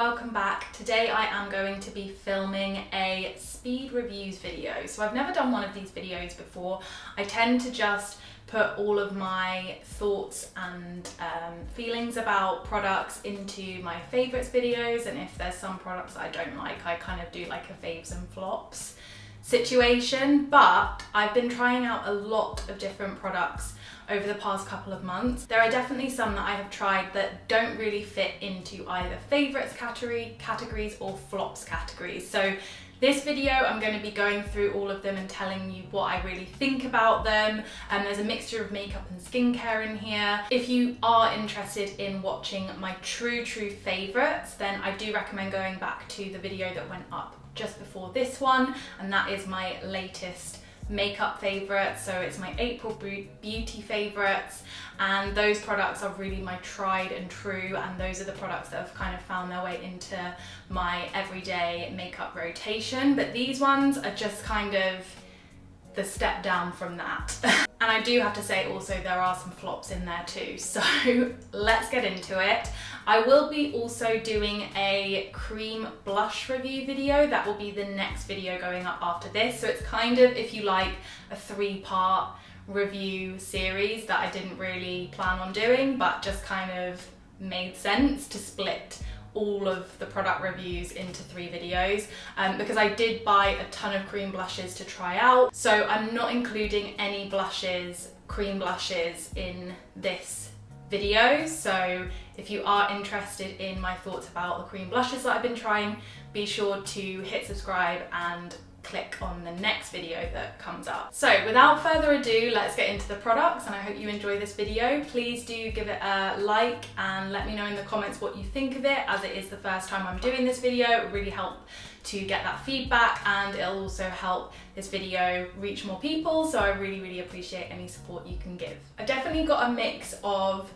welcome back. Today I am going to be filming a speed reviews video. So I've never done one of these videos before. I tend to just put all of my thoughts and feelings about products into my favourites videos, and if there's some products that I don't like, I kind of do like a faves and flops situation. But I've been trying out a lot of different products over the past couple of months. There are definitely some that I have tried that don't really fit into either favourites categories or flops categories. So this video I'm going to be going through all of them and telling you what I really think about them. There's a mixture of makeup and skincare in here. If you are interested in watching my true favourites, then I do recommend going back to the video that went up just before this one, and that is my latest makeup favourites. So it's my April beauty favourites, and those products are really my tried and true, and those are the products that have kind of found their way into my everyday makeup rotation. But these ones are just kind of the step down from that. And I do have to say also there are some flops in there too, so let's get into it. I will be also doing a cream blush review video. That will be the next video going up after this. So it's kind of, if you like, a 3-part review series that I didn't really plan on doing, but just kind of made sense to split all of the product reviews into 3 videos because I did buy a ton of cream blushes to try out. So I'm not including any cream blushes in this video. So if you are interested in my thoughts about the cream blushes that I've been trying, be sure to hit subscribe and click on the next video that comes up. So without further ado, let's get into the products, and I hope you enjoy this video. Please do give it a like and let me know in the comments what you think of it, as it is the first time I'm doing this video. It will really help to get that feedback, and it'll also help this video reach more people, so I really appreciate any support you can give. I definitely got a mix of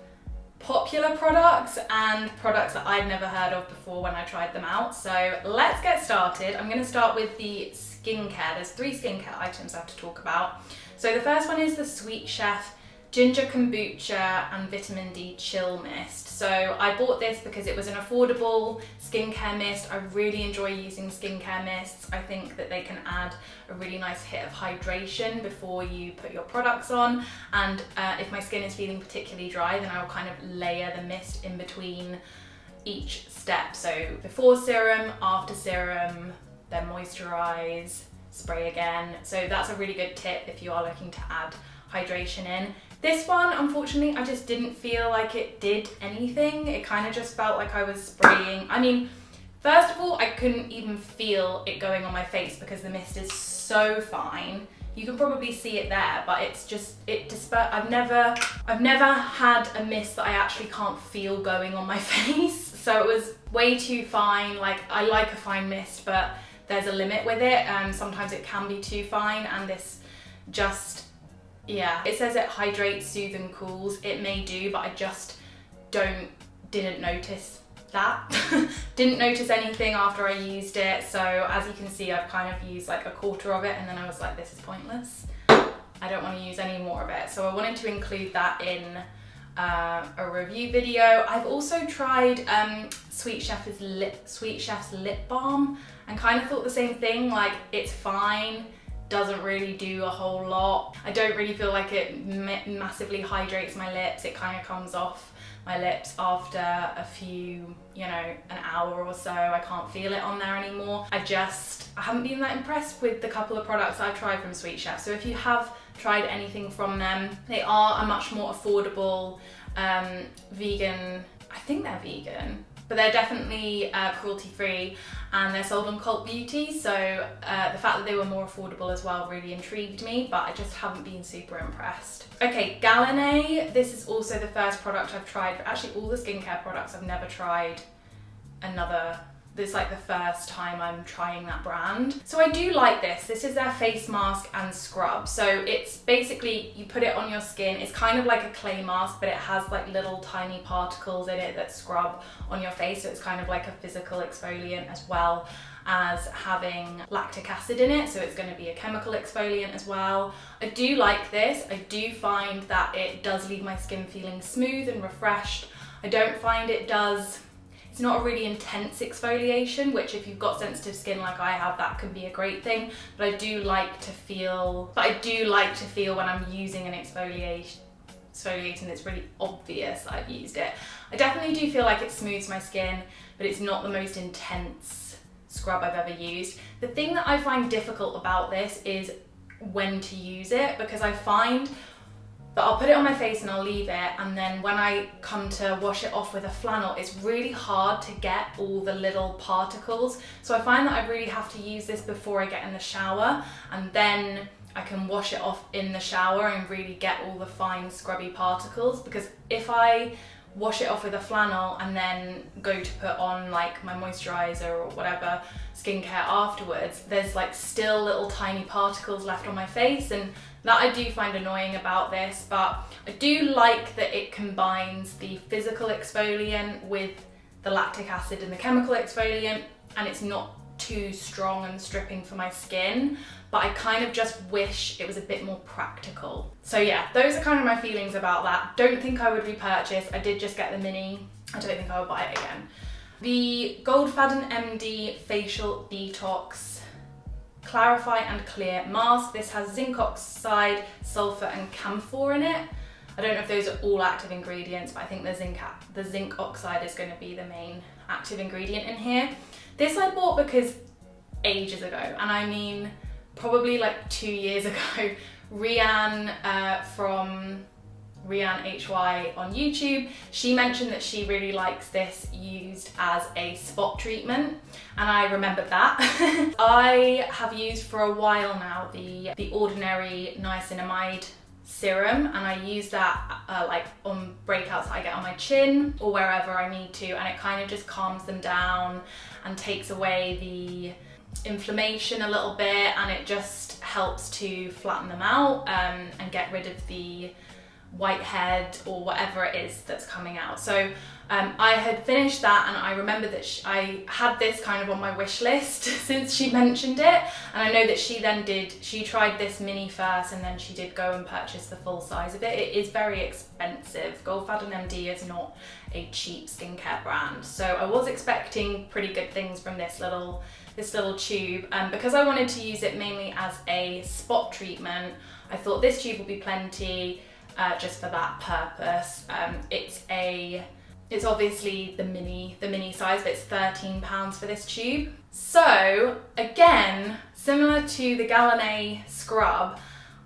popular products and products that I'd never heard of before when I tried them out. So let's get started. I'm going to start with the skincare. There's 3 skincare items I have to talk about. So the first one is the Sweet Chef Ginger Kombucha and Vitamin D Chill Mist. So I bought this because it was an affordable skincare mist. I really enjoy using skincare mists. I think that they can add a really nice hit of hydration before you put your products on. And if my skin is feeling particularly dry, then I will kind of layer the mist in between each step. So before serum, after serum, then moisturize, spray again. So that's a really good tip if you are looking to add hydration in. This one, unfortunately, I just didn't feel like it did anything. It kind of just felt like I was spraying. I mean, first of all, I couldn't even feel it going on my face because the mist is so fine. You can probably see it there, but it's just, I've never had a mist that I actually can't feel going on my face. So it was way too fine. Like, I like a fine mist, but there's a limit with it. Sometimes it can be too fine, and this just, yeah, it says it hydrates, soothes and cools. It may do, but I just didn't notice that. Didn't notice anything after I used it. So as you can see, I've kind of used like a quarter of it, and then I was like, this is pointless. I don't want to use any more of it. So I wanted to include that in a review video. I've also tried Sweet Chef's lip balm and kind of thought the same thing. Like, it's fine, doesn't really do a whole lot. I don't really feel like it massively hydrates my lips. It kind of comes off my lips after a few, an hour or so. I can't feel it on there anymore. I haven't been that impressed with the couple of products I've tried from Sweet Chef. So if you have tried anything from them, they are a much more affordable vegan, I think they're vegan, but they're definitely cruelty-free, and they're sold on Cult Beauty. So the fact that they were more affordable as well really intrigued me, but I just haven't been super impressed. Okay, Galinee. This is also the first product I've tried. Actually, all the skincare products I've never tried this is like the first time I'm trying that brand. So I do like this. This is their face mask and scrub. So it's basically, you put it on your skin. It's kind of like a clay mask, but it has like little tiny particles in it that scrub on your face. So it's kind of like a physical exfoliant as well as having lactic acid in it. So it's going to be a chemical exfoliant as well. I do like this. I do find that it does leave my skin feeling smooth and refreshed. I don't find it does It's not a really intense exfoliation, which if you've got sensitive skin like I have, that can be a great thing. But I do like to feel when I'm using an exfoliating that's really obvious that I've used it. I definitely do feel like it smooths my skin, but it's not the most intense scrub I've ever used. The thing that I find difficult about this is when to use it, because I find that I'll put it on my face and I'll leave it, and then when I come to wash it off with a flannel, it's really hard to get all the little particles. So I find that I really have to use this before I get in the shower, and then I can wash it off in the shower and really get all the fine scrubby particles, because if I wash it off with a flannel and then go to put on like my moisturizer or whatever skincare afterwards, there's like still little tiny particles left on my face, and that I do find annoying about this. But I do like that it combines the physical exfoliant with the lactic acid and the chemical exfoliant, and it's not too strong and stripping for my skin, but I kind of just wish it was a bit more practical. So yeah, those are kind of my feelings about that. Don't think I would repurchase. I did just get the mini. I don't think I would buy it again. The Goldfaden MD Facial Detox Clarify and Clear Mask. This has zinc oxide, sulfur and camphor in it. I don't know if those are all active ingredients, but I think the zinc oxide is going to be the main active ingredient in here. This I bought because ages ago, and I mean probably like 2 years ago, Rianne from Rianne HY on YouTube, she mentioned that she really likes this used as a spot treatment, and I remembered that. I have used for a while now the Ordinary Niacinamide serum, and I use that like on breakouts that I get on my chin or wherever I need to, and it kind of just calms them down and takes away the inflammation a little bit, and it just helps to flatten them out and get rid of the whitehead or whatever it is that's coming out. So I had finished that, and I remember that I had this kind of on my wish list since she mentioned it, and I know that she tried this mini first, and then she did go and purchase the full size of it. It is very expensive. Goldfaden MD is not a cheap skincare brand, so I was expecting pretty good things from this little tube, and because I wanted to use it mainly as a spot treatment, I thought this tube would be plenty. Just for that purpose. It's obviously the mini size, but it's £13 for this tube. So again, similar to the Galinee scrub,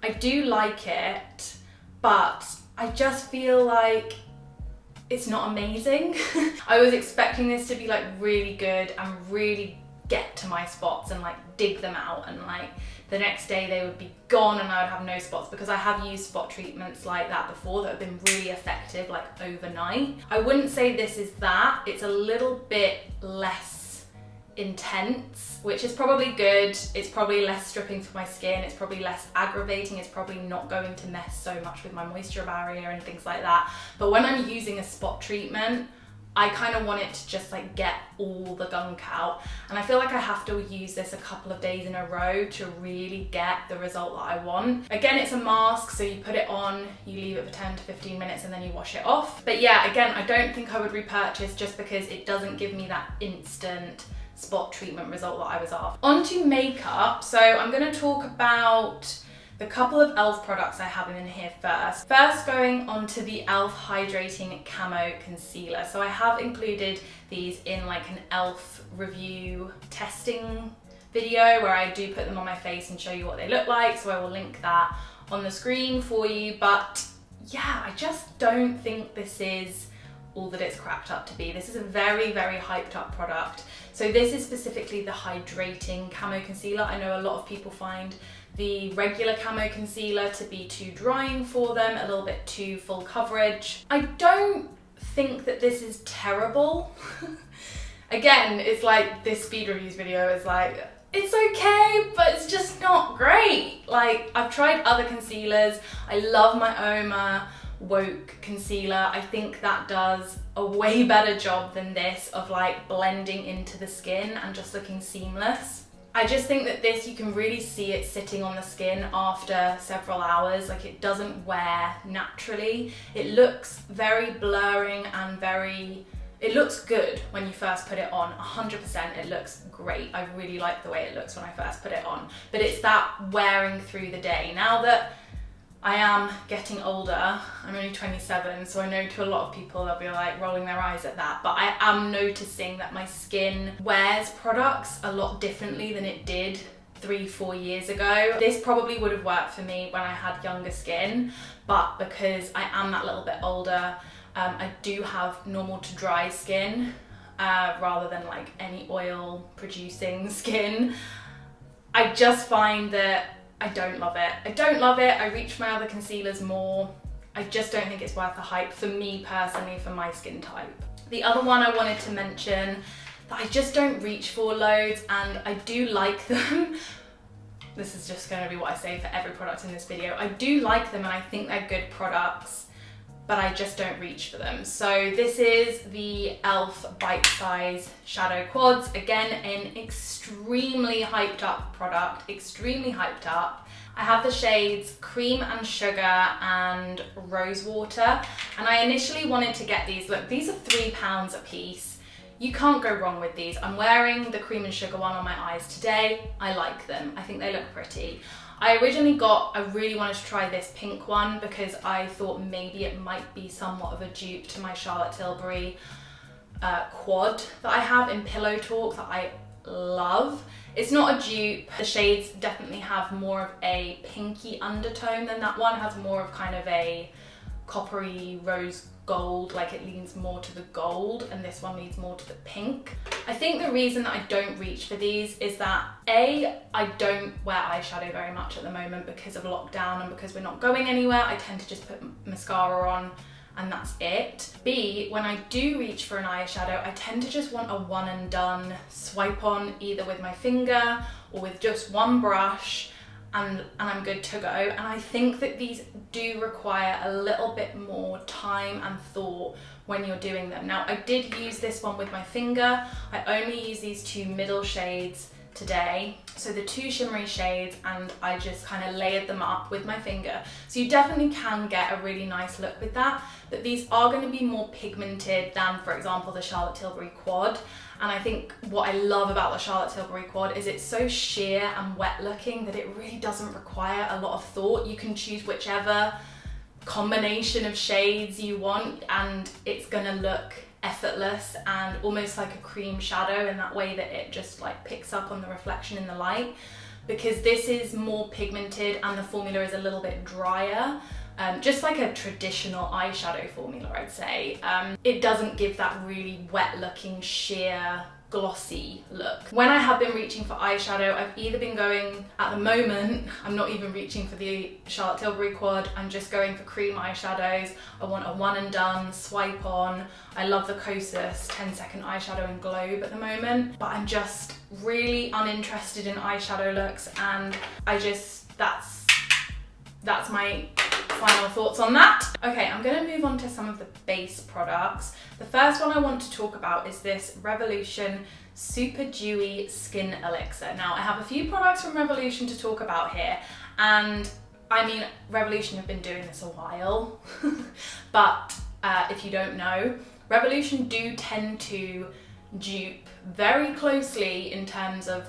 I do like it, but I just feel like it's not amazing. I was expecting this to be like really good and really get to my spots and like dig them out, and like the next day they would be gone and I would have no spots, because I have used spot treatments like that before that have been really effective like overnight. I wouldn't say this is that. It's a little bit less intense, which is probably good. It's probably less stripping for my skin. It's probably less aggravating. It's probably not going to mess so much with my moisture barrier and things like that. But when I'm using a spot treatment, I kind of want it to just like get all the gunk out, and I feel like I have to use this a couple of days in a row to really get the result that I want. Again, it's a mask, so you put it on, you leave it for 10 to 15 minutes and then you wash it off. But yeah, again, I don't think I would repurchase just because it doesn't give me that instant spot treatment result that I was after. On to makeup. So I'm going to talk about the couple of e.l.f. products I have in here first. First, going on to the e.l.f. Hydrating Camo Concealer. So I have included these in like an e.l.f. review testing video where I do put them on my face and show you what they look like. So I will link that on the screen for you. But yeah, I just don't think this is all that it's cracked up to be. This is a very, very hyped up product. So this is specifically the Hydrating Camo Concealer. I know a lot of people find the regular camo concealer to be too drying for them, a little bit too full coverage. I don't think that this is terrible. Again, it's like this speed reviews video is like, it's okay, but it's just not great. Like, I've tried other concealers. I love my Oma Woke concealer. I think that does a way better job than this of like blending into the skin and just looking seamless. I just think that this, you can really see it sitting on the skin after several hours. Like, it doesn't wear naturally. It looks very blurring and very it looks good when you first put it on, 100%, it looks great. I really like the way it looks when I first put it on, but it's that wearing through the day. Now that I am getting older, I'm only 27, so I know to a lot of people they'll be like rolling their eyes at that, but I am noticing that my skin wears products a lot differently than it did 3-4 years ago. This probably would have worked for me when I had younger skin, but because I am that little bit older, I do have normal to dry skin rather than like any oil producing skin. I just find that I don't love it. I don't love it. I reach for my other concealers more. I just don't think it's worth the hype for me personally, for my skin type. The other one I wanted to mention that I just don't reach for loads, and I do like them. This is just going to be what I say for every product in this video. I do like them and I think they're good products, but I just don't reach for them. So this is the e.l.f. Bitesize Shadow Quads. Again, an extremely hyped up product, extremely hyped up. I have the shades Cream and Sugar and Rosewater, and I initially wanted to get these. Look, these are £3 a piece. You can't go wrong with these. I'm wearing the Cream and Sugar one on my eyes today. I like them. I think they look pretty. I really wanted to try this pink one because I thought maybe it might be somewhat of a dupe to my Charlotte Tilbury quad that I have in Pillow Talk that I love. It's not a dupe. The shades definitely have more of a pinky undertone than that one. It has more of kind of a coppery rose gold, like it leans more to the gold, and this one leans more to the pink. I think the reason that I don't reach for these is that A, I don't wear eyeshadow very much at the moment because of lockdown and because we're not going anywhere. I tend to just put mascara on and that's it. B, when I do reach for an eyeshadow, I tend to just want a one and done swipe on either with my finger or with just one brush, and I'm good to go. And I think that these do require a little bit more time and thought when you're doing them. Now, I did use this one with my finger. I only use these two middle shades today, so the two shimmery shades, and I just kind of layered them up with my finger. So you definitely can get a really nice look with that, but these are going to be more pigmented than, for example, the Charlotte Tilbury quad. And I think what I love about the Charlotte Tilbury quad is it's so sheer and wet looking that it really doesn't require a lot of thought. You can choose whichever combination of shades you want and it's gonna look effortless and almost like a cream shadow in that way that it just like picks up on the reflection in the light, because this is more pigmented and the formula is a little bit drier. Just like a traditional eyeshadow formula, I'd say. It doesn't give that really wet looking, sheer, glossy look. When I have been reaching for eyeshadow, I've either been going, at the moment, I'm not even reaching for the Charlotte Tilbury quad, I'm just going for cream eyeshadows. I want a one and done, swipe on. I love the Kosas 10-second eyeshadow in Globe at the moment, but I'm just really uninterested in eyeshadow looks, and that's my final thoughts on that. Okay, I'm gonna move on to some of the base products. The first one I want to talk about is this Revolution Super Dewy Skin Elixir. Now, I have a few products from Revolution to talk about here, and I mean, Revolution have been doing this a while, but if you don't know, Revolution do tend to dupe very closely in terms of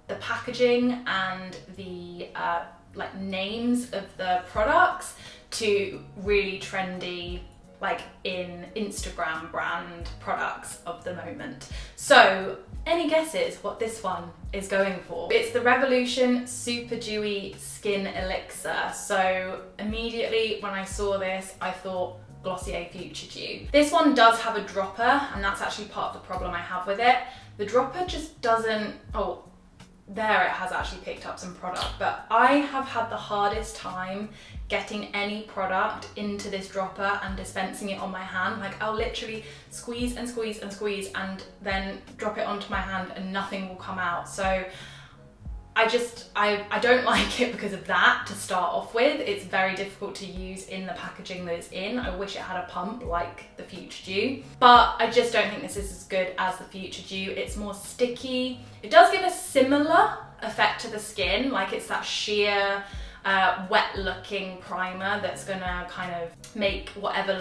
the packaging and the like names of the products to really trendy, like in Instagram brand products of the moment. So any guesses what this one is going for? It's the Revolution Super Dewy Skin Elixir. So immediately when I saw this, I thought Glossier Future Dew. This one does have a dropper, and that's actually part of the problem I have with it. The dropper just doesn't, oh, there it has actually picked up some product, but I have had the hardest time getting any product into this dropper and dispensing it on my hand. Like, I'll literally squeeze and squeeze and squeeze and then drop it onto my hand and nothing will come out. So I don't like it because of that to start off with. It's very difficult to use in the packaging that it's in. I wish it had a pump like the Future Dew, but I just don't think this is as good as the Future Dew. It's more sticky. It does give a similar effect to the skin, like it's that sheer wet looking primer that's gonna kind of make whatever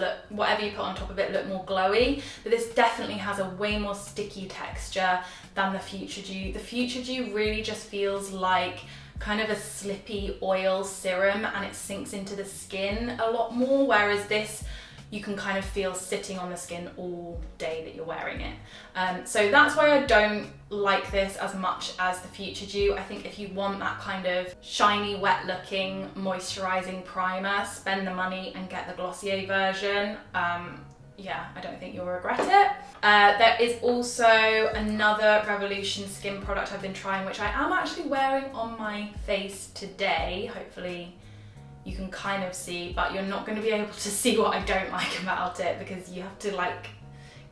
you put on top of it look more glowy. But this definitely has a way more sticky texture than the Future Dew. The Future Dew really just feels like kind of a slippy oil serum, and it sinks into the skin a lot more, whereas this you can kind of feel sitting on the skin all day that you're wearing it. So that's why I don't like this as much as the Future Dew. I think if you want that kind of shiny, wet looking, moisturizing primer, spend the money and get the Glossier version. Yeah, I don't think you'll regret it. There is also another Revolution skin product I've been trying, which I am actually wearing on my face today. Hopefully you can kind of see, but you're not going to be able to see what I don't like about it because you have to like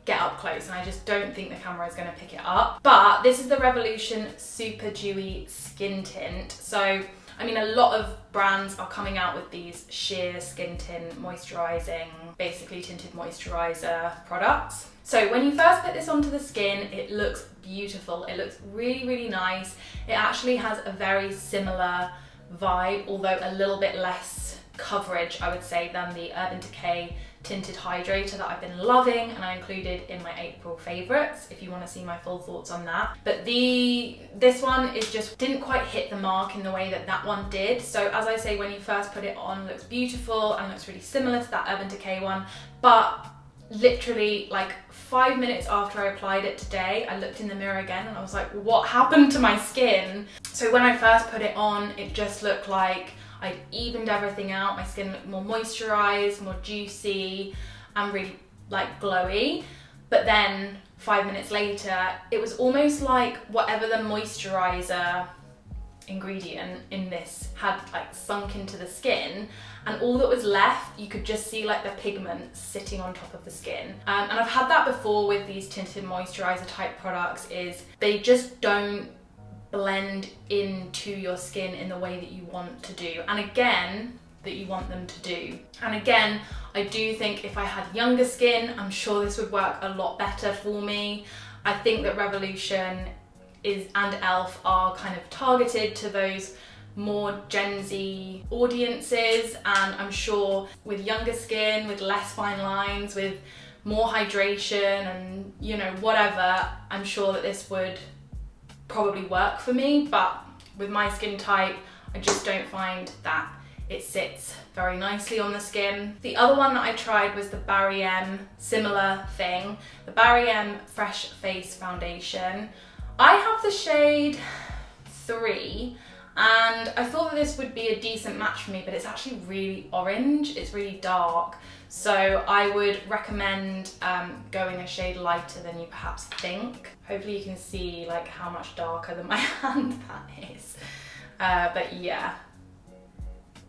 get up close, and I just don't think the camera is going to pick it up. But this is the Revolution Super Dewy Skin Tint. So, I mean, a lot of brands are coming out with these sheer skin tint moisturizing, basically tinted moisturizer products. So when you first put this onto the skin, it looks beautiful. It looks really, really nice. It actually has a very similar vibe, although a little bit less coverage, I would say, than the Urban Decay tinted hydrator that I've been loving, and I included in my April favorites if you want to see my full thoughts on that. But this one is just didn't quite hit the mark in the way that that one did. So as I say, when you first put it on, it looks beautiful and looks really similar to that Urban Decay one, but literally like 5 minutes after I applied it today, I looked in the mirror again and I was like, what happened to my skin? So when I first put it on, it just looked like I'd evened everything out. My skin looked more moisturized, more juicy, and really like glowy. But then 5 minutes later, it was almost like whatever the moisturizer ingredient in this had like sunk into the skin, and all that was left, you could just see like the pigment sitting on top of the skin. And I've had that before with these tinted moisturizer type products, is they just don't blend into your skin in the way that you want to do, and again, that you want them to do. And again, I do think if I had younger skin, I'm sure this would work a lot better for me. I think that Revolution and e.l.f. are kind of targeted to those more Gen Z audiences, and I'm sure with younger skin, with less fine lines, with more hydration and, you know, whatever, I'm sure that this would probably work for me. But with my skin type, I just don't find that it sits very nicely on the skin. The other one that I tried was the Barry M, similar thing, the Barry M Fresh Face Foundation. I have the shade 3, and I thought that this would be a decent match for me, but it's actually really orange, it's really dark. So I would recommend going a shade lighter than you perhaps think. Hopefully you can see like how much darker than my hand that is. But yeah,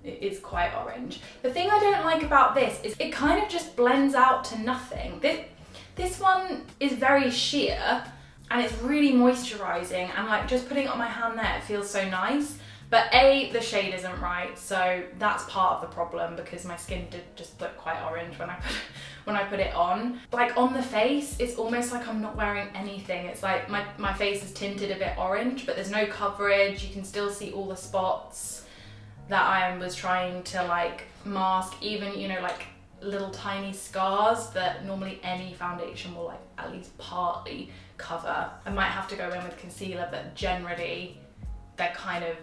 it is quite orange. The thing I don't like about this is it kind of just blends out to nothing. This one is very sheer, and it's really moisturizing, and like just putting it on my hand there, it feels so nice. But A, the shade isn't right, so that's part of the problem, because my skin did just look quite orange when I put it on. Like on the face, it's almost like I'm not wearing anything. It's like my face is tinted a bit orange, but there's no coverage. You can still see all the spots that I was trying to like mask, even, you know, like little tiny scars that normally any foundation will like at least partly cover. I might have to go in with concealer, but generally they're kind of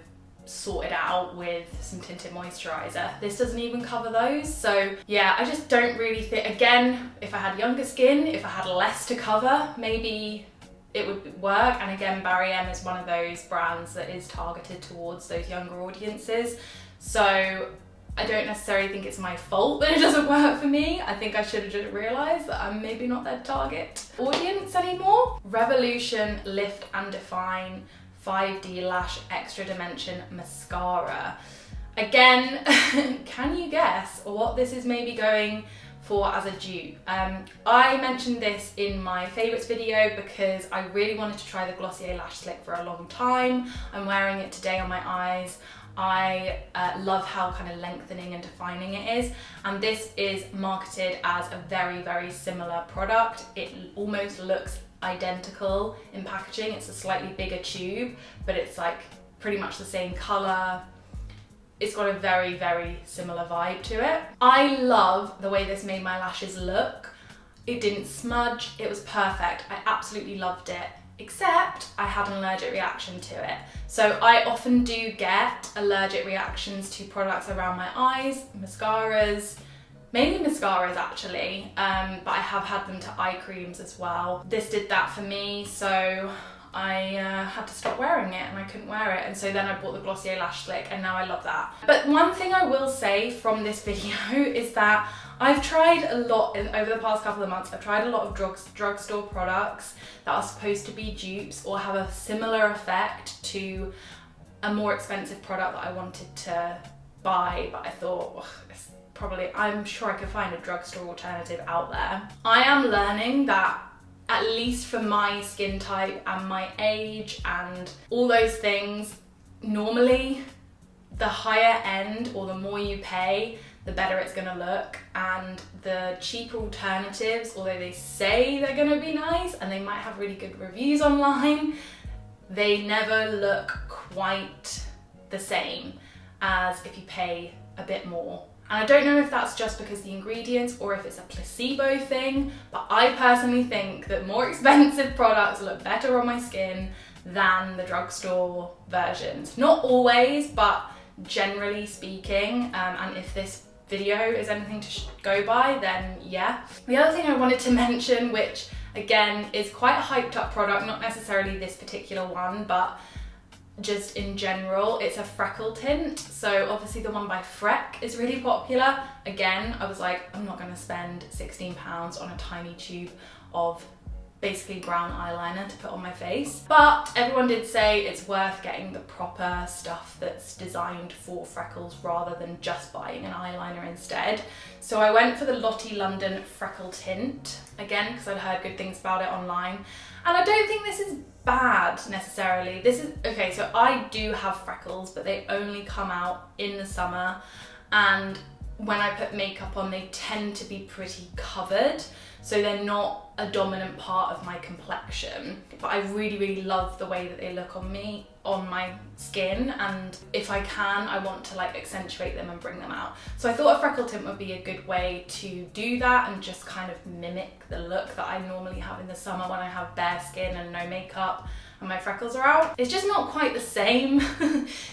sorted out with some tinted moisturizer. This doesn't even cover those. So yeah, I just don't really think, again, if I had younger skin, if I had less to cover, maybe it would work. And again, Barry M is one of those brands that is targeted towards those younger audiences. So I don't necessarily think it's my fault that it doesn't work for me. I think I should have just realised that I'm maybe not their target audience anymore. Revolution Lift and Define 5D Lash Extra Dimension Mascara. Again, can you guess what this is maybe going for as a dupe? I mentioned this in my favourites video because I really wanted to try the Glossier Lash Slick for a long time. I'm wearing it today on my eyes. I love how kind of lengthening and defining it is, and this is marketed as a very, very similar product. It almost looks identical in packaging. It's a slightly bigger tube, but it's like pretty much the same colour. it's got a very, very similar vibe to it. I love the way this made my lashes look. It didn't smudge, it was perfect. I absolutely loved it, except I had an allergic reaction to it. So I often do get allergic reactions to products around my eyes, mascaras, mainly mascaras actually, but I have had them to eye creams as well. This did that for me, so I had to stop wearing it and I couldn't wear it, and so then I bought the Glossier Lash Slick and now I love that. But one thing I will say from this video is that I've tried a lot over the past couple of months. I've tried a lot of drugstore products that are supposed to be dupes or have a similar effect to a more expensive product that I wanted to buy, but I thought, it's probably, I'm sure I could find a drugstore alternative out there. I am learning that, at least for my skin type and my age and all those things, normally the higher end or the more you pay, the better it's gonna look, and the cheaper alternatives, although they say they're gonna be nice and they might have really good reviews online, they never look quite the same as if you pay a bit more. And I don't know if that's just because the ingredients or if it's a placebo thing, but I personally think that more expensive products look better on my skin than the drugstore versions. Not always, but generally speaking, and if this video is anything to go by, then yeah. The other thing I wanted to mention, which again is quite a hyped up product, not necessarily this particular one, but just in general, it's a Freckle tint. So obviously the one by Freck is really popular. Again, I was like, I'm not gonna spend £16 on a tiny tube of basically brown eyeliner to put on my face. But everyone did say it's worth getting the proper stuff that's designed for freckles rather than just buying an eyeliner instead. So I went for the Lottie London Freckle tint, again, because I'd heard good things about it online. And I don't think this is bad necessarily. This is, okay, so I do have freckles, but they only come out in the summer. And when I put makeup on, they tend to be pretty covered. So they're not a dominant part of my complexion, but I really, really love the way that they look on me, on my skin, and if I can, I want to like accentuate them and bring them out. So I thought a freckle tint would be a good way to do that and just kind of mimic the look that I normally have in the summer when I have bare skin and no makeup and my freckles are out. It's just not quite the same.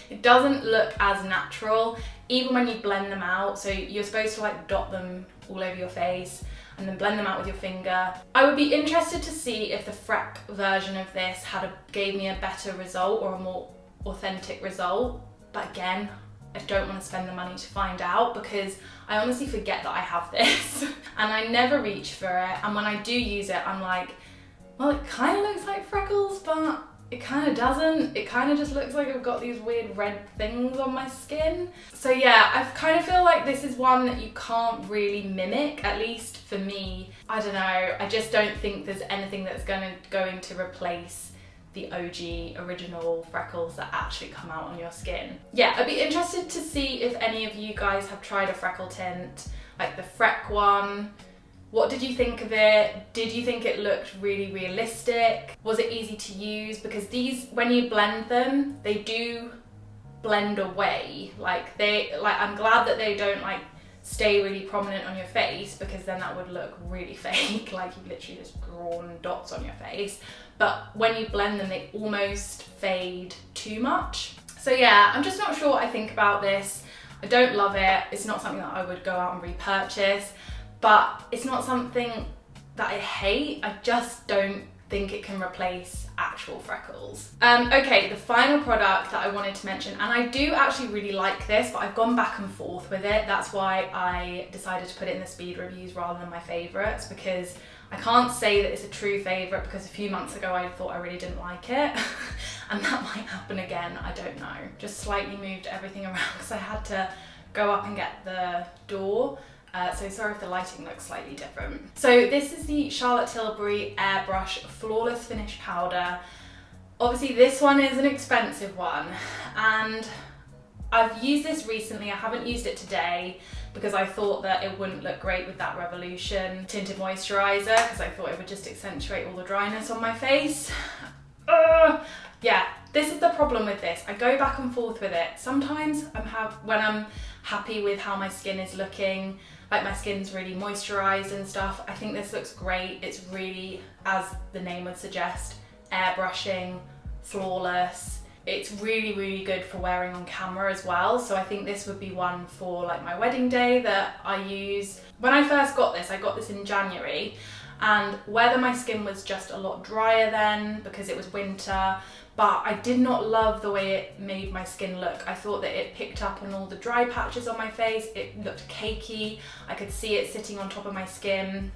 It doesn't look as natural, even when you blend them out. So you're supposed to like dot them all over your face and then blend them out with your finger. I would be interested to see if the Freck version of this gave me a better result or a more authentic result. But again, I don't want to spend the money to find out because I honestly forget that I have this and I never reach for it. And when I do use it, I'm like, well, it kind of looks like freckles, but it kind of doesn't. It kind of just looks like I've got these weird red things on my skin. So yeah, I kind of feel like this is one that you can't really mimic, at least for me. I don't know, I just don't think there's anything that's going to replace the OG original freckles that actually come out on your skin. Yeah, I'd be interested to see if any of you guys have tried a freckle tint, like the Freck one. What did you think of it? Did you think it looked really realistic? Was it easy to use? Because these, when you blend them, they do blend away. I'm glad that they don't like stay really prominent on your face, because then that would look really fake, like you've literally just drawn dots on your face. But when you blend them, they almost fade too much. So yeah, I'm just not sure what I think about this. I don't love it. It's not something that I would go out and repurchase. But it's not something that I hate. I just don't think it can replace actual freckles. Okay, the final product that I wanted to mention, and I do actually really like this, but I've gone back and forth with it. That's why I decided to put it in the speed reviews rather than my favourites, because I can't say that it's a true favourite, because a few months ago I thought I really didn't like it. And that might happen again, I don't know. Just slightly moved everything around because I had to go up and get the door. So sorry if the lighting looks slightly different. So this is the Charlotte Tilbury Airbrush Flawless Finish Powder. Obviously this one is an expensive one, and I've used this recently. I haven't used it today because I thought that it wouldn't look great with that Revolution tinted moisturizer, because I thought it would just accentuate all the dryness on my face. Yeah, this is the problem with this. I go back and forth with it. Sometimes when I'm happy with how my skin is looking, like my skin's really moisturized and stuff, I think this looks great. It's really, as the name would suggest, airbrushing, flawless. It's really, really good for wearing on camera as well. So I think this would be one for like my wedding day that I use. When I first got this, I got this in January, and whether my skin was just a lot drier then because it was winter, but I did not love the way it made my skin look. I thought that it picked up on all the dry patches on my face. It looked cakey. I could see it sitting on top of my skin.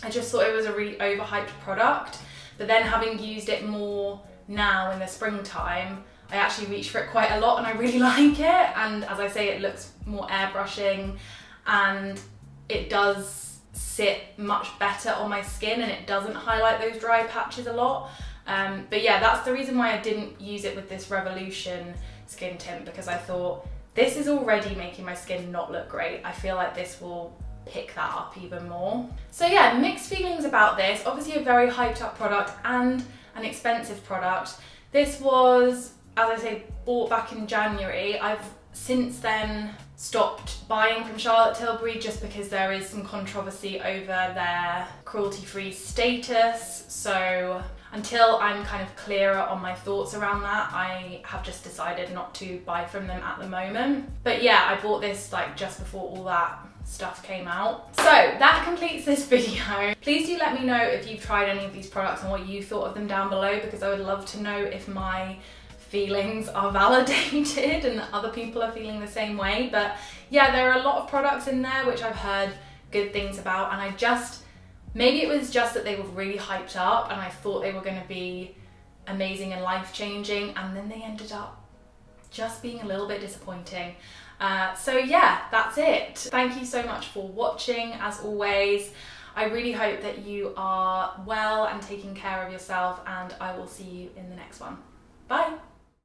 I just thought it was a really overhyped product. But then having used it more now in the springtime, I actually reach for it quite a lot and I really like it. And as I say, it looks more airbrushing and it does sit much better on my skin and it doesn't highlight those dry patches a lot. But yeah, that's the reason why I didn't use it with this Revolution skin tint, because I thought this is already making my skin not look great. I feel like this will pick that up even more. So yeah, mixed feelings about this. Obviously a very hyped up product and an expensive product. This was, as I say, bought back in January. I've since then stopped buying from Charlotte Tilbury just because there is some controversy over their cruelty-free status. So until I'm kind of clearer on my thoughts around that, I have just decided not to buy from them at the moment. But yeah, I bought this like just before all that stuff came out. So that completes this video. Please do let me know if you've tried any of these products and what you thought of them down below, because I would love to know if my feelings are validated and that other people are feeling the same way. But yeah, there are a lot of products in there which I've heard good things about, and maybe it was just that they were really hyped up and I thought they were going to be amazing and life-changing, and then they ended up just being a little bit disappointing. So yeah, that's it. Thank you so much for watching, as always. I really hope that you are well and taking care of yourself, and I will see you in the next one. Bye!